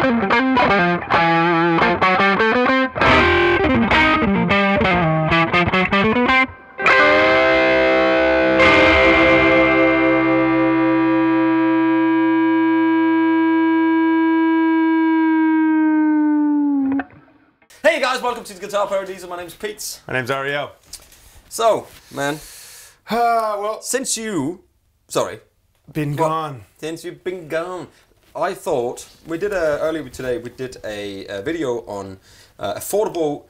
Hey guys, welcome to the Guitar Paradies. My name's Pete. My name's Ariel. So, man, Well, since you, been gone. Since you've been gone, I thought we did earlier today. We did a video on affordable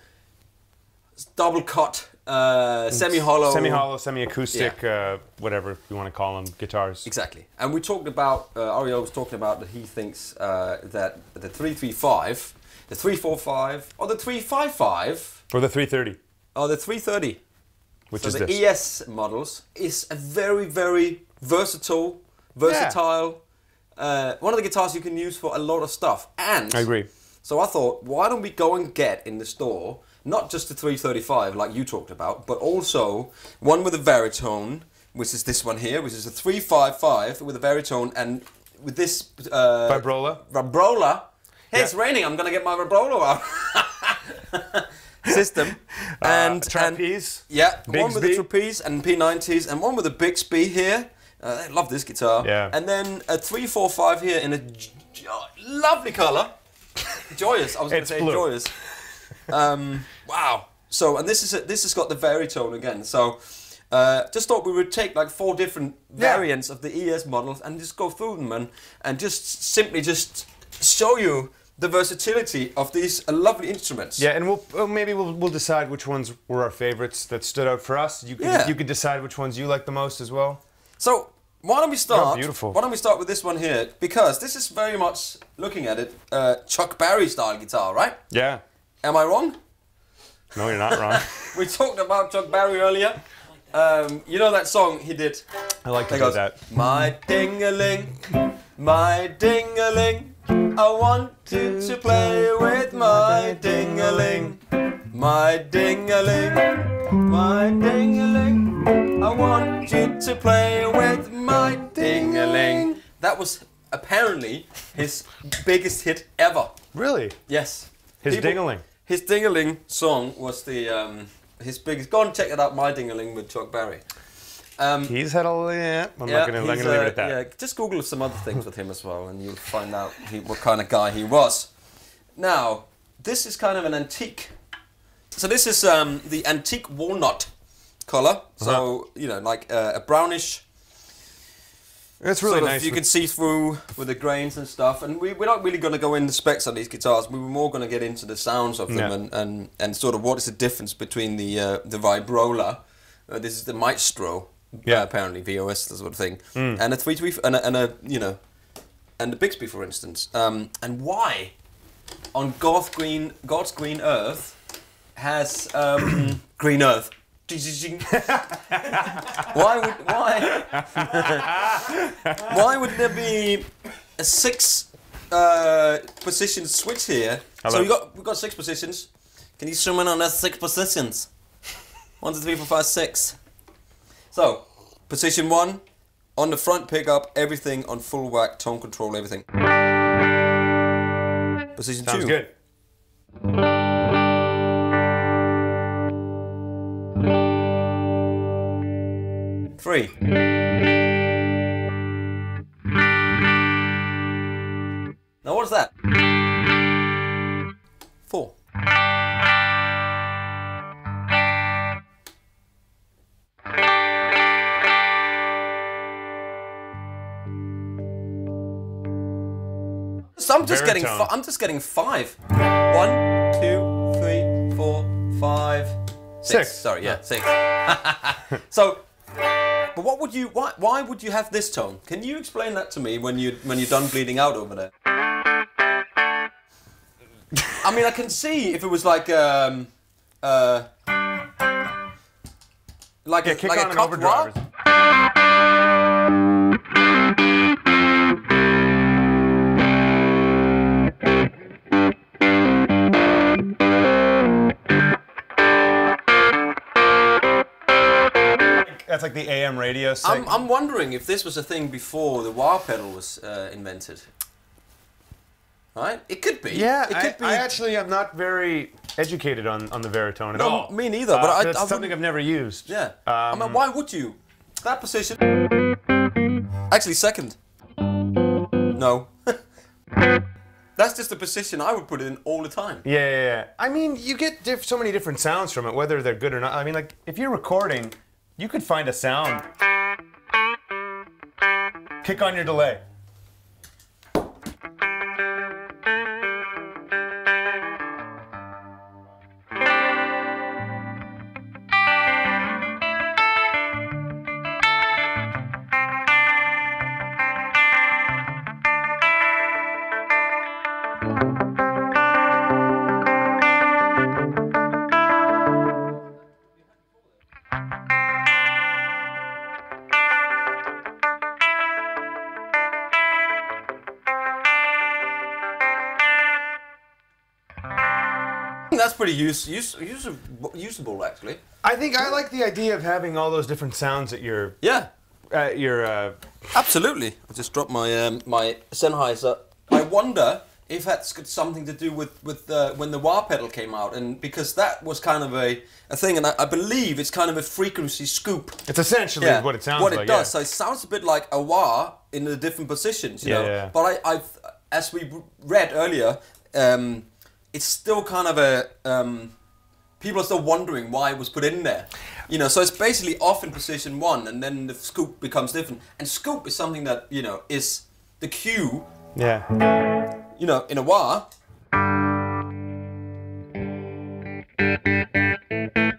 double cut, semi-hollow, semi-acoustic, whatever you want to call them, guitars. Exactly, and we talked about Ariel was talking about that he thinks that the 335, the 345, or the 355, Or the 330. or the 330. Which so is the this? ES models is a very, very versatile, one of the guitars you can use for a lot of stuff. And I agree. So I thought, why don't we go and get in the store, not just the 335 like you talked about, but also one with a Varitone, which is this one here, which is a 355 with a Varitone, and with this Vibrola. Hey, it's raining, I'm gonna get my Vibrola out. System. And trapeze. One with the trapeze and P90s, and one with a Bixby here. I love this guitar. Yeah. And then a 345 here in a lovely color. Joyous. I was going to say blue. joyous. Wow. So, and this has got the Varitone again. So, just thought we would take like 4 different variants of the ES models and just go through them and just simply show you the versatility of these lovely instruments. Yeah, and maybe we'll decide which ones were our favorites that stood out for us. You could decide which ones you like the most as well. So why don't we start? Oh, beautiful. Why don't we start with this one here? Because this is very much, looking at it, Chuck Berry style guitar, right? Yeah. Am I wrong? No, you're not wrong. We talked about Chuck Berry earlier. You know that song he did? I like to do that. My ding-a-ling, my ding-a-ling. I want you to play with my ding-a-ling, my ding-a-ling, my ding-a-ling. I want you to play with my ding-a-ling. That was apparently his biggest hit ever. Really? Yes. His ding-a-ling. His ding-a-ling song was his biggest. Go and check it out, My Ding-a-ling with Chuck Berry. He's had a I'm not gonna leave it at that. Yeah, just Google some other things with him as well, and you'll find out what kind of guy he was. Now, this is kind of an antique. So this is the antique walnut color. So you know, like a brownish. It's really nice. You can see through with the grains and stuff. And we're not really going to go into specs on these guitars. We were more going to get into the sounds of them and sort of what is the difference between the Vibrola. This is the Maestro. Apparently VOS, that sort of thing, and a 335 and the Bixby, for instance, and why on God's green earth has green earth? Why would there be a 6 position switch here? Hello. So we've got 6 positions. Can you zoom in on those 6 positions? 1, 2, 3, 4, 5, 6. So, position 1, on the front pickup, everything on full whack, tone control, everything. Position 2. Sounds good. Three. Now what's that? 4. So I'm just getting 5. 1, 2, 3, 4, 5, 6. Sorry, yeah, 6. So, but what would you? Why would you have this tone? Can you explain that to me when you're done bleeding out over there? I mean, I can see if it was like a cock rock. That's like the AM radio signal. I'm wondering if this was a thing before the wah pedal was invented. right? It could be. Yeah, it could be. I actually am not very educated on the Varitone at all. Me neither, but it's something I've never used. Yeah. I mean, why would you? That position. Actually, second. No. That's just the position I would put it in all the time. Yeah. I mean, you get so many different sounds from it, whether they're good or not. I mean, like, if you're recording, you could find a sound. Kick on your delay. That's pretty usable, actually. I think I like the idea of having all those different sounds at your... Yeah. Absolutely. I just dropped my my Sennheiser. I wonder if that's got something to do with when the wah pedal came out, and because that was kind of a thing, and I believe it's kind of a frequency scoop. It's essentially what it sounds like. What it does. So it sounds a bit like a wah in the different positions, you know. Yeah. But I've as we read earlier, it's still kind of a people are still wondering why it was put in there. You know, so it's basically off in position 1, and then the scoop becomes different. And scoop is something that, you know, is the cue. Yeah. You know, in a wah.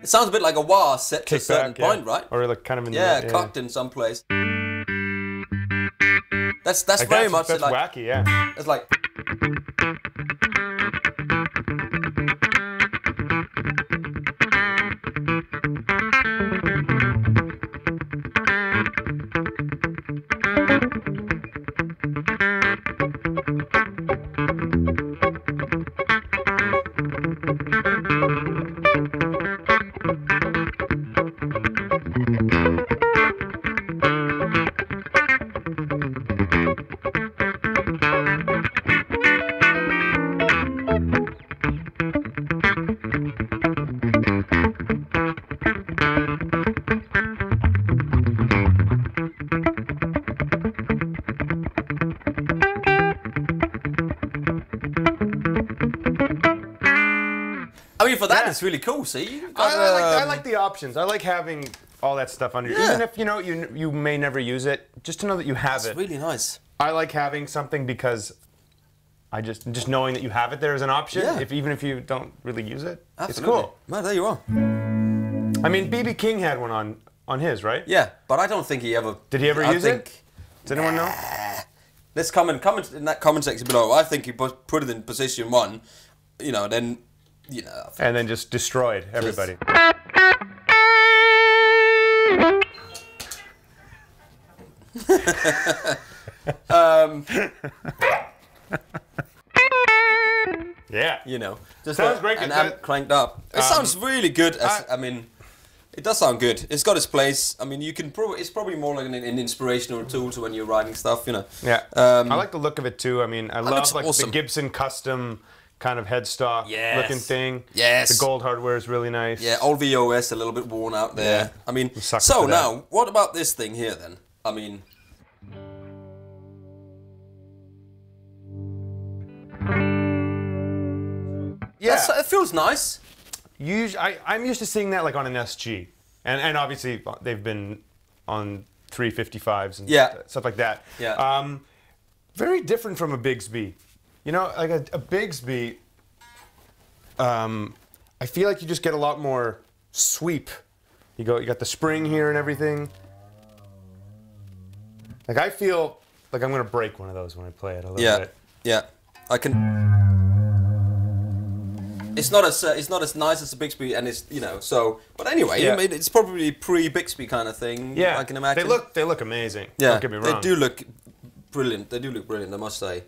It sounds a bit like a wah set to a certain point, right? Or like kind of in the cocked in some place. That's like very much that's like wacky, yeah. It's like. I mean, for that, it's really cool. See, I like the options. I like having all that stuff under. Even if you know you may never use it, just to know that you have it. It's really nice. I like having something because I just knowing that you have it there as an option. Yeah. Even if you don't really use it, Absolutely. it's cool. Well, there you are. I mean, BB King had one on his, right? Yeah, but I don't think he ever. Did he ever use it? Does anyone know? Let's comment in that comment section below. I think he put it in position 1. You know, then. You know, and then just destroyed everybody. Yeah, you know, just sounds great. An amp cranked up. It sounds really good. I mean, it does sound good. It's got its place. I mean, you can it's probably more like an inspirational tool to when you're writing stuff. You know. Yeah. I like the look of it too. I mean, I love like awesome. the Gibson custom kind of headstock looking thing. Yes. The gold hardware is really nice. Yeah, old VOS a little bit worn out there. Yeah. I mean, so now, what about this thing here then? I mean... Yeah. It feels nice. I'm used to seeing that like on an SG. And obviously they've been on 355s and stuff like that. Yeah. Very different from a Bigsby. You know, like a Bigsby, I feel like you just get a lot more sweep. You got the spring here and everything. Like I feel like I'm gonna break one of those when I play it a little bit. Yeah, I can. It's not as nice as a Bigsby, and it's so. But anyway, I mean, it's probably pre-Bigsby kind of thing. Yeah, I can imagine. They look amazing. Yeah, don't get me wrong. They do look brilliant. They do look brilliant, I must say.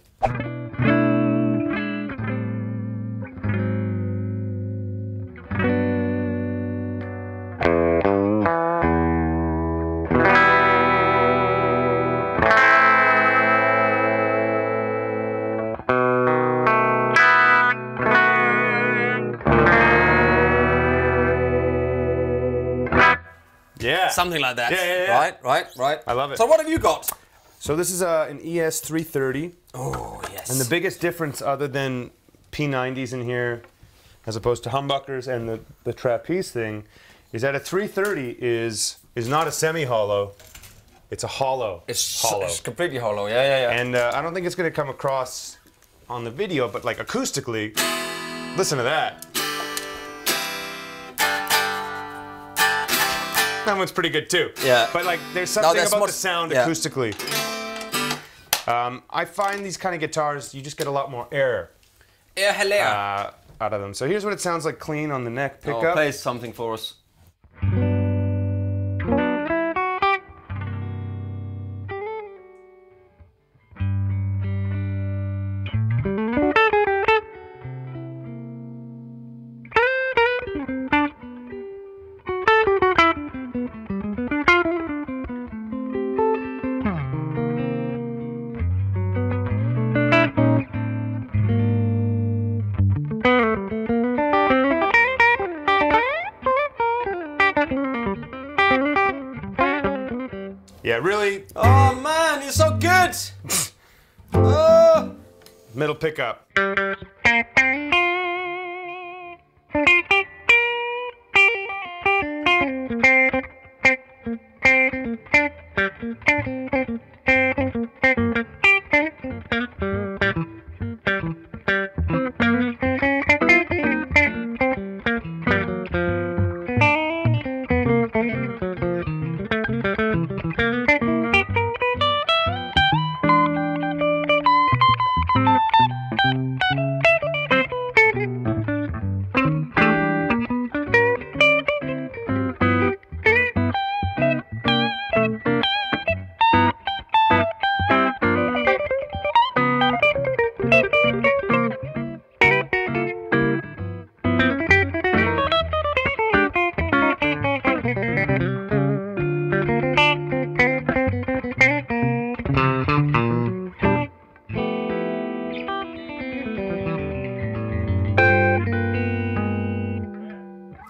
Something like that. Yeah. Right. I love it. So what have you got? So this is an ES-330. Oh, yes. And the biggest difference, other than P90s in here, as opposed to humbuckers and the trapeze thing, is that a 330 is not a semi-hollow. It's a hollow. It's completely hollow. Yeah. And I don't think it's going to come across on the video, but like acoustically, listen to that. That one's pretty good too. Yeah. But like, there's something about the sound acoustically. I find these kind of guitars, you just get a lot more air. Out of them. So here's what it sounds like clean on the neck pickup. Play something for us. Yeah, really. Oh man, you're so good. Oh. Middle pickup.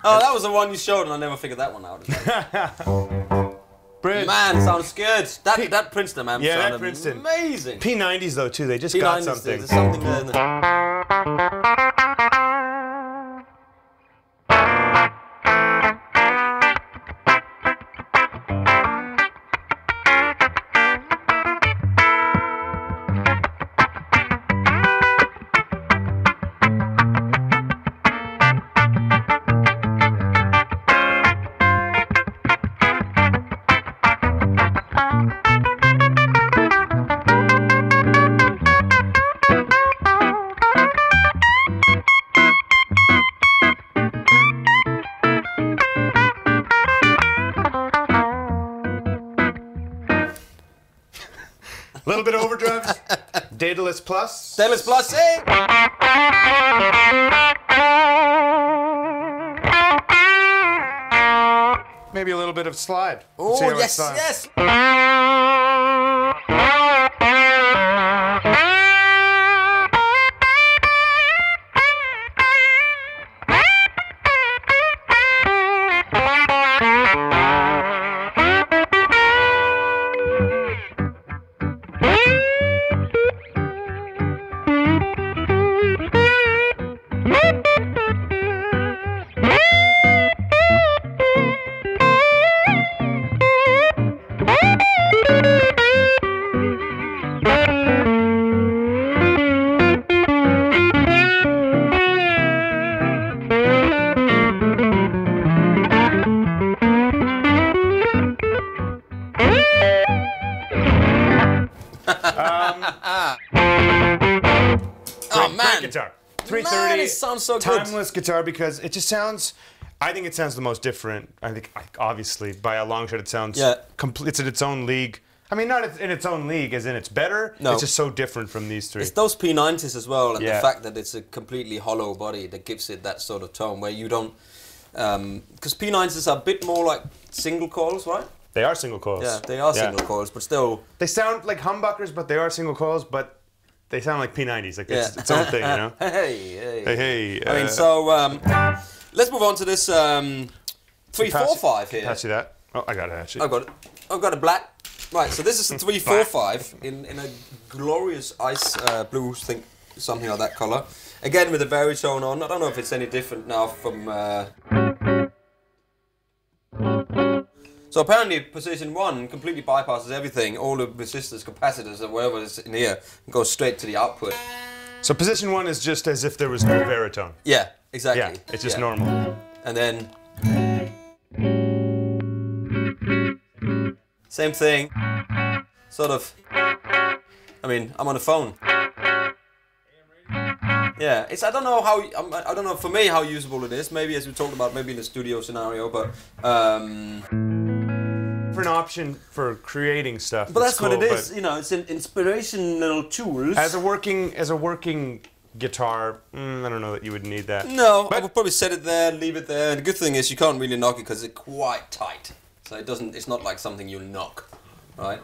Oh, that was the one you showed, and I never figured that one out. Brilliant. Man, sounds good. That Princeton, man. Yeah, that Princeton. Amazing. P90s though too. They just got something. There's something there. A little bit of overdrive. Daedalus Plus. Daedalus Plus, hey! Maybe a little bit of slide. Oh, yes. Great guitar. 330. Man, it sounds so good. Timeless guitar because it just sounds. I think it sounds the most different. I think, obviously, by a long shot, it sounds. It's in its own league. I mean, not in its own league, as in it's better. No. It's just so different from these three. It's those P90s as well, and the fact that it's a completely hollow body that gives it that sort of tone where you don't. Because P90s are a bit more like single coils, right? They are single coils. Yeah, they are single coils, but still. They sound like humbuckers, but they are single coils, but they sound like P90s. Like it's its own thing, you know? Hey. I mean, so let's move on to this 345 here. Pass you that. Oh, I got it actually. I've got it. I've got a black. Right, so this is the 345 in a glorious ice blue, something like that color. Again with a Varitone on. I don't know if it's any different now from. So apparently position 1 completely bypasses everything, all the resistors, capacitors, or whatever is in here, and goes straight to the output. So position 1 is just as if there was no Varitone. Yeah, exactly. Yeah, it's just normal. And then same thing. Sort of. I mean, I'm on the phone. Yeah, it's. I don't know how. I don't know for me how usable it is. Maybe as we talked about, maybe in the studio scenario, but. Different option for creating stuff. But that's cool, what it is. You know, it's an inspirational tool. As a working guitar, I don't know that you would need that. No, but I would probably set it there, leave it there. And the good thing is you can't really knock it because it's quite tight. So it doesn't. It's not like something you knock, right?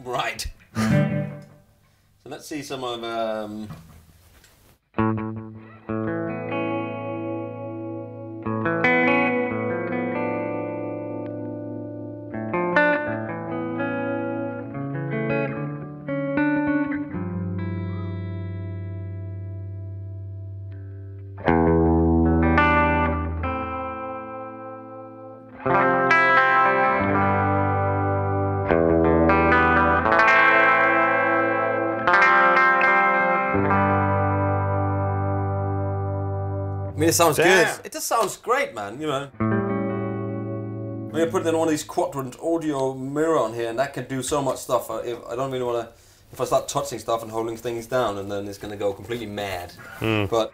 Right. So let's see some of. I mean, it sounds good. It just sounds great, man. You know. I'm gonna put in one of these quadrant audio mirror on here, and that can do so much stuff. I don't really want to. If I start touching stuff and holding things down, and then it's gonna go completely mad. But.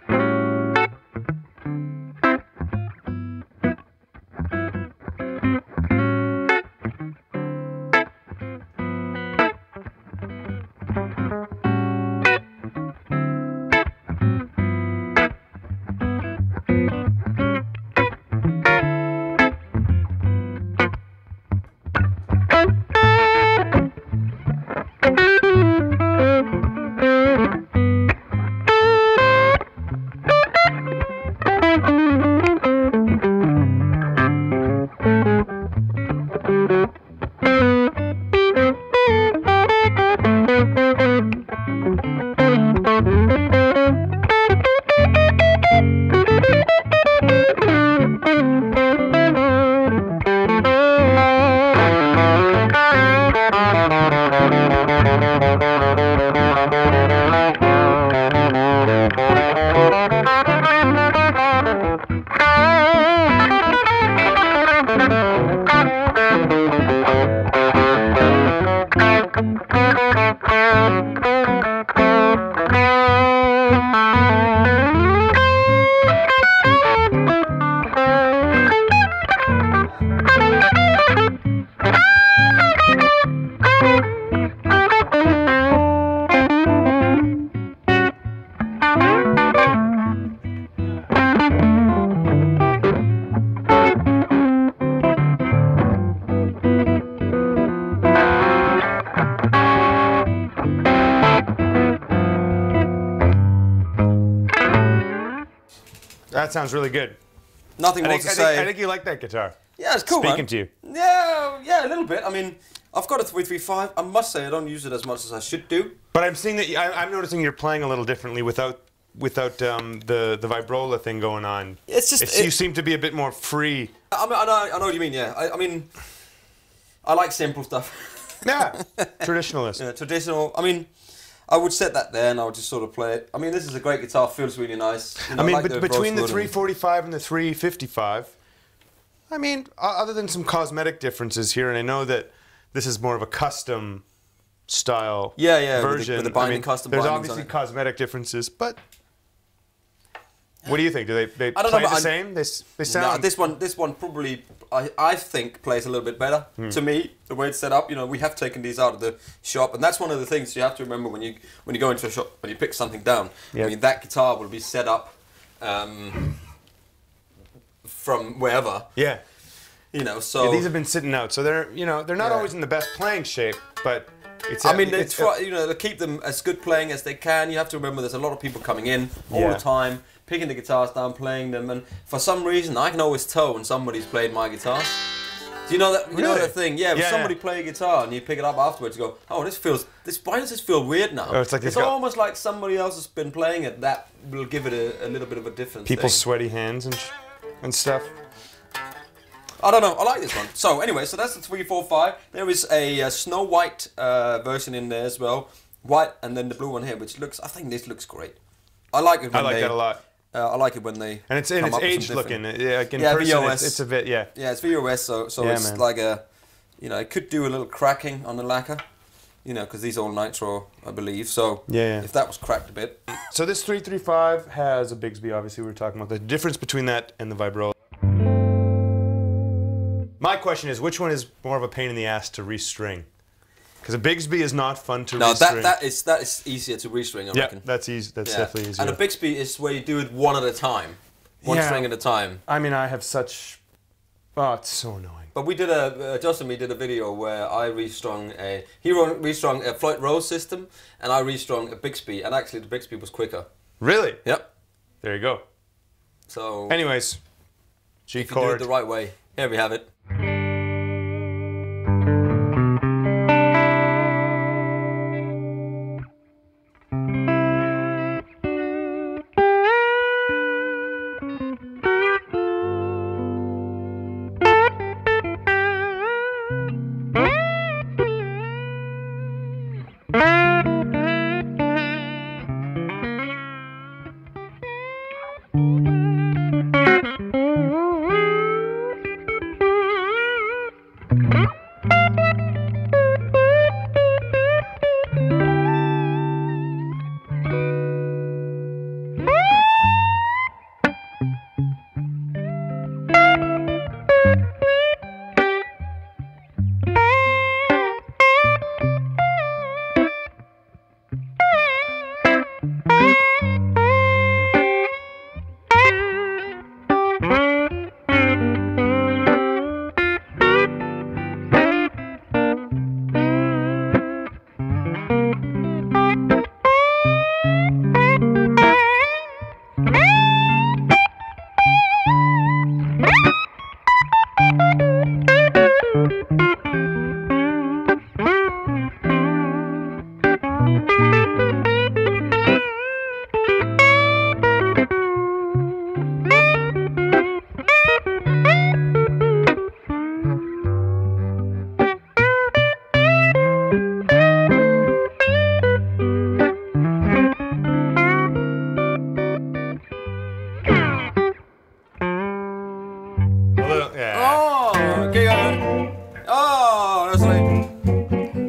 That sounds really good. Nothing more to say. I think you like that guitar. Yeah, it's cool, Speaking to you. Yeah, a little bit. I mean, I've got a 335. I must say I don't use it as much as I should do. But I'm seeing that I'm noticing you're playing a little differently without the vibrola thing going on. It's just you seem to be a bit more free. I know what you mean. Yeah, I mean, I like simple stuff. Yeah, traditionalist. Yeah, traditional. I mean, I would set that there and I would just sort of play it. I mean, this is a great guitar. Feels really nice. You know, I mean, like between the 345 and the 355, I mean, other than some cosmetic differences here, and I know that this is more of a custom style version. With the binding, custom there's bindings obviously cosmetic differences, but what do you think? Do they I don't play know, the same? They sound... No, this one probably, I think, plays a little bit better. To me, the way it's set up, you know, we have taken these out of the shop, and that's one of the things you have to remember when you go into a shop, when you pick something down. Yep. I mean, that guitar will be set up from wherever. Yeah. You know, so... Yeah, these have been sitting out, so they're not always in the best playing shape, but... they try, you know, to keep them as good playing as they can. You have to remember there's a lot of people coming in all the time. picking the guitars down, playing them, and for some reason I can always tell when somebody's played my guitars. Do you know that? You know that thing? Yeah, if somebody play a guitar and you pick it up afterwards, you go, oh, why does this feel weird now? Oh, it's almost like somebody else has been playing it. That will give it a little bit of a different People's sweaty hands and stuff. I don't know. I like this one. So anyway, so that's the 345. There is a Snow White version in there as well, white, and then the blue one here, which looks. I think this looks great. I like it. When I like that a lot. I like it when they. And it's aged looking. Yeah, like in person, VOS. it's a bit. Yeah. Yeah, it's VOS, so it's like a, it could do a little cracking on the lacquer, because these are all nitro, I believe. So if that was cracked a bit. So this 335 has a Bigsby. Obviously, we were talking about the difference between that and the Vibrola. My question is, which one is more of a pain in the ass to restring? Because a Bigsby is not fun to restring. No, that is easier to restring, I reckon. That's easy. That's definitely easier. And a Bigsby is where you do it one at a time. One string at a time. I mean, I have such... Oh, it's so annoying. But we did Justin did a video where I restrung he restrung a Floyd Rose system, and I restrung a Bigsby, and actually the Bigsby was quicker. Really? Yep. There you go. So... Anyways, G chord. If you do it the right way. Here we have it.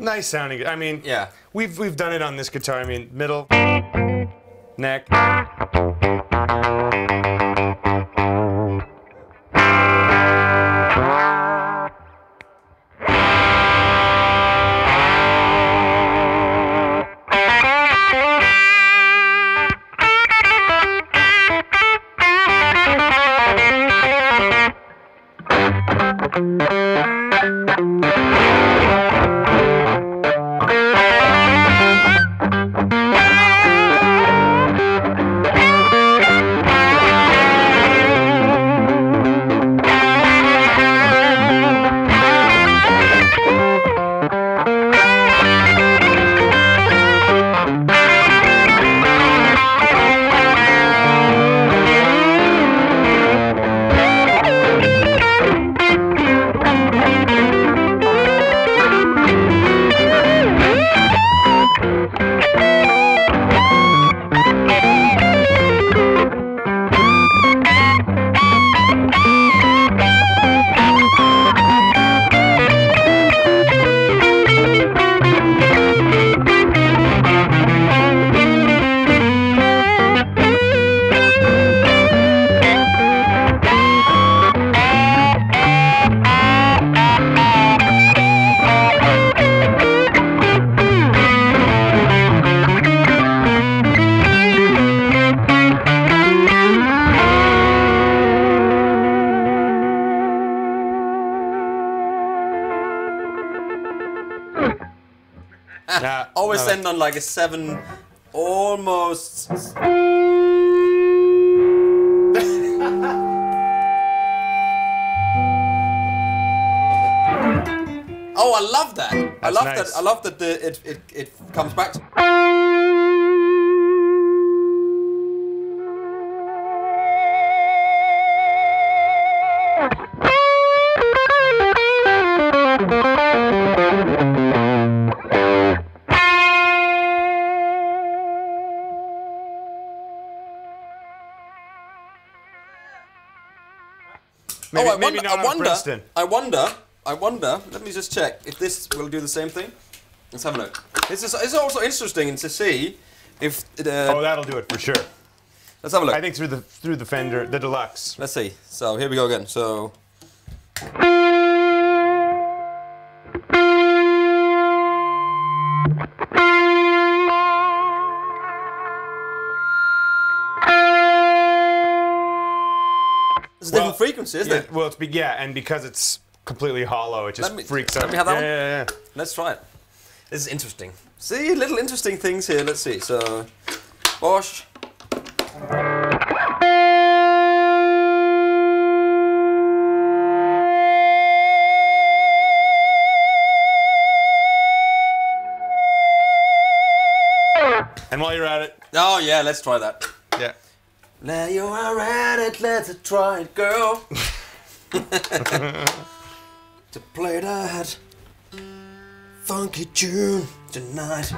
Nice sounding. I mean, we've done it on this guitar. I mean, middle, neck. Always end on like a 7, almost. Oh, I love that. I love nice. that. I love that it comes back to. Maybe not on Princeton. I wonder. Let me just check if this will do the same thing. Let's have a look. It's also interesting to see if. Oh, that'll do it for sure. Let's have a look. I think through the Fender, the Deluxe. Let's see. So here we go again. So. It's a different frequency, isn't it? Well, and because it's completely hollow, it just freaks out. Let me have that one. Yeah. Let's try it. This is interesting. See, little interesting things here. Let's see. So, Bosch. And while you're at it. Oh yeah, let's try that. Yeah. Now you are at it, let's try it, girl. To play that funky tune tonight.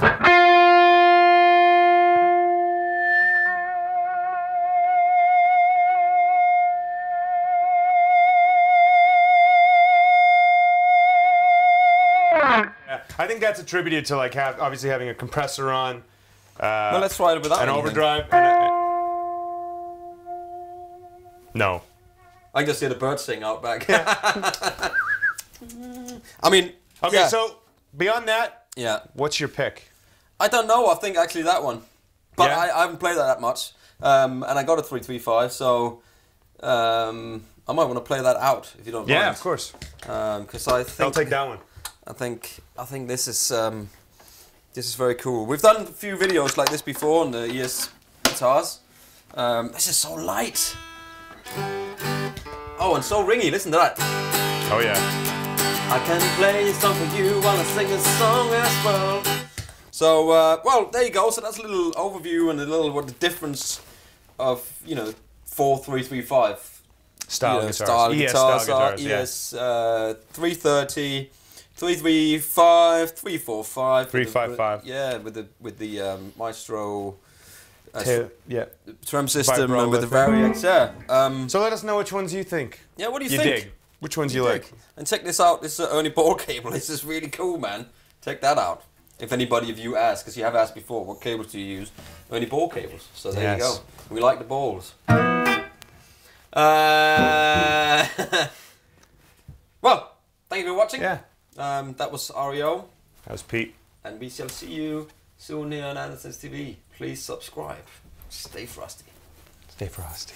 I think that's attributed to like obviously having a compressor on. Well, let's try it without an anything. overdrive. No. I can just hear the birds sing out back. I mean, okay. yeah. So beyond that, yeah. What's your pick? I don't know. I think actually that one, but Yeah? I haven't played that much, and I got a 335, so I might want to play that out if you don't mind. Yeah, of course. Because I think I'll take that one. I think this is very cool. We've done a few videos like this before on the ES guitars. This is so light. Oh, and so ringy. Listen to that. Oh yeah. I can play a song for you while I sing a song as well. So, well, there you go. So that's a little overview and a little what the difference of 4-3-3-5 style guitars are. Yeah. ES 330. 335, 345, 355. Yeah, with the Maestro Trem system and with the Variax. Yeah. So let us know which ones you think. Yeah, what do you think? Dig. Which ones you like? And check this out. This is Ernie ball cable. This is really cool, man. Check that out. If anybody of you asks, because you have asked before, what cables do you use? Ernie ball cables. So there you go. We like the balls. Well, thank you for watching. Yeah. That was Ariel. That was Pete. And we shall see you soon here on Andertons TV. Please subscribe. Stay frosty. Stay frosty.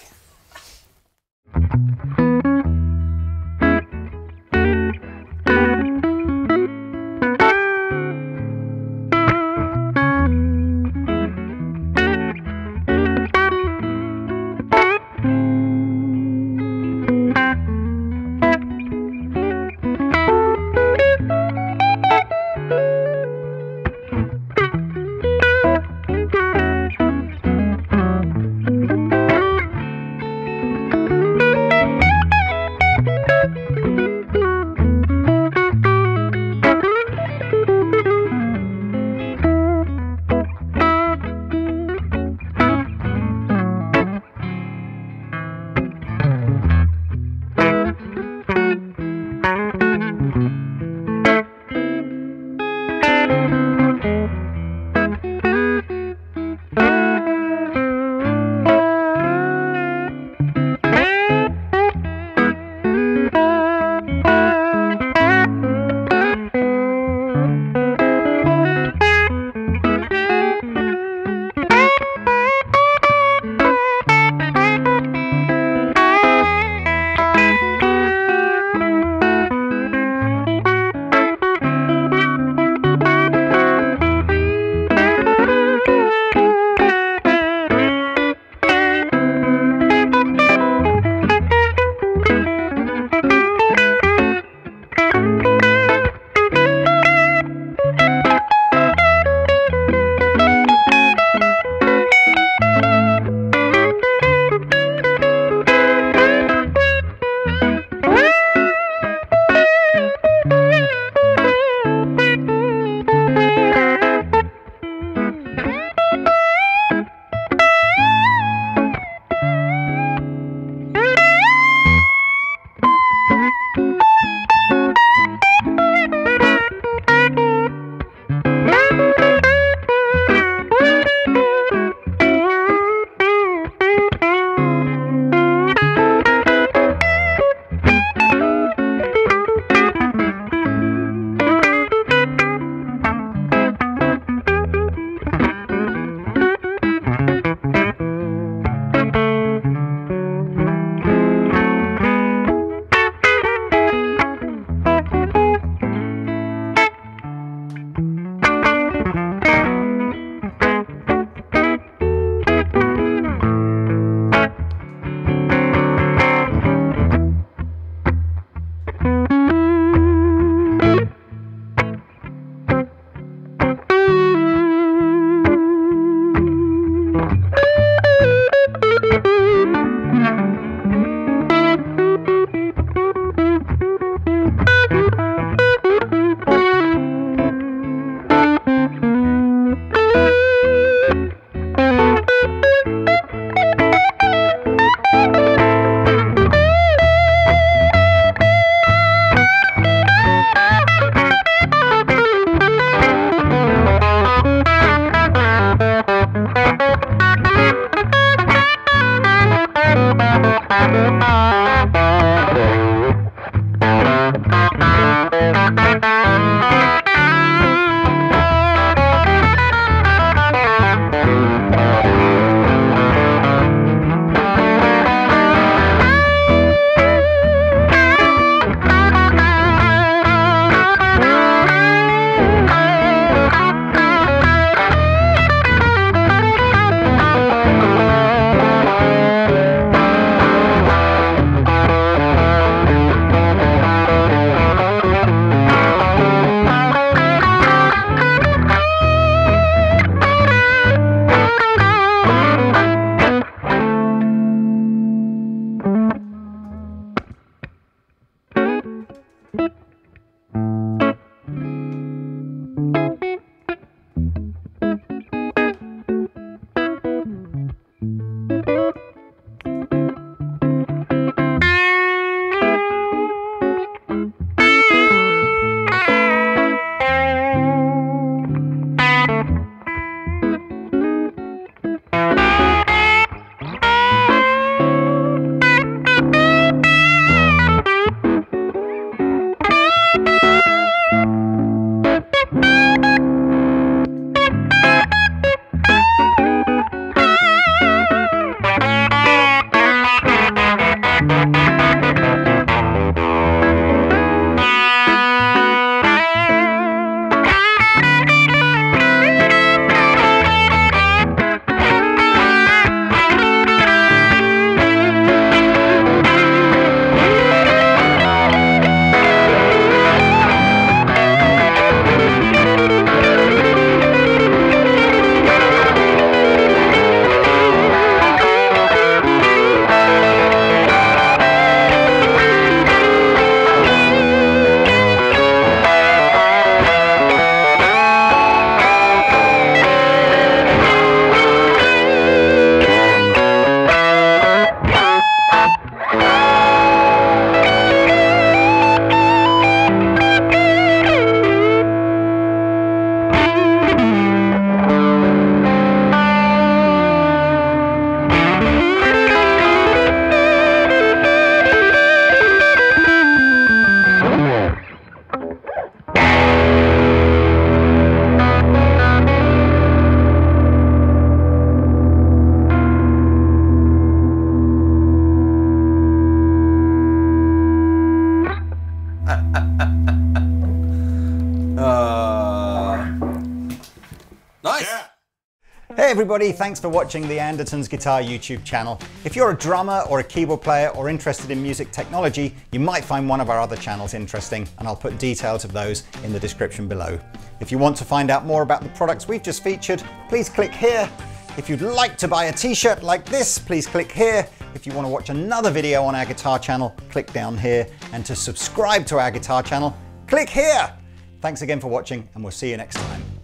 Hey everybody, thanks for watching the Andertons Guitar YouTube channel. If you're a drummer or a keyboard player or interested in music technology, you might find one of our other channels interesting, and I'll put details of those in the description below. If you want to find out more about the products we've just featured, please click here. If you'd like to buy a t-shirt like this, please click here. If you want to watch another video on our guitar channel, click down here. And to subscribe to our guitar channel, click here. Thanks again for watching, and we'll see you next time.